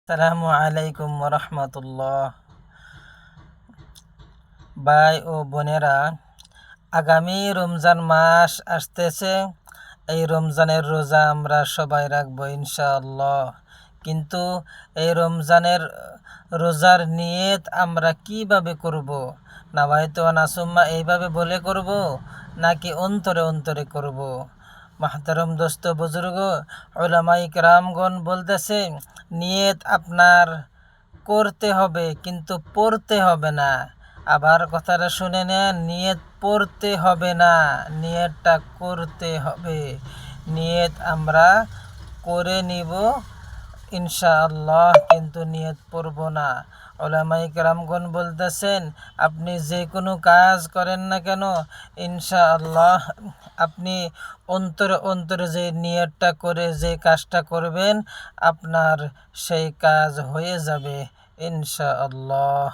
আসসালামু আলাইকুম রহমতুল্লাহ। ভাই ও বোনেরা, আগামী রমজান মাস আসতেছে। এই রমজানের রোজা আমরা সবাই রাখবো ইনশাআল্লাহ। কিন্তু এই রমজানের রোজার নিয়ত আমরা কিভাবে করব? নাওয়াইতু নাসুম্মা এইভাবে বলে করব, নাকি অন্তরে অন্তরে করব? মাহতারম দোস্ত বুজুর্গ, উলামায়ে কেরামগণ বলতেছে, নিয়ত আপনার করতে হবে কিন্তু পড়তে হবে না। আবার কথাটা শুনে নেন, নিয়ত পড়তে হবে না, নিয়তটা করতে হবে। নিয়ত আমরা করে নিব ইনশাআল্লাহ, কিন্তু নিয়ত পড়ব না। উলামায়ে কেরামগণ বলতেছেন, আপনি যে কোনো কাজ করেন না কেন, ইনশাআল্লাহ আপনি অন্তরে অন্তরে যে নিয়তটা করে যে কাজটা করবেন, আপনার সেই কাজ হয়ে যাবে ইনশাআল্লাহ।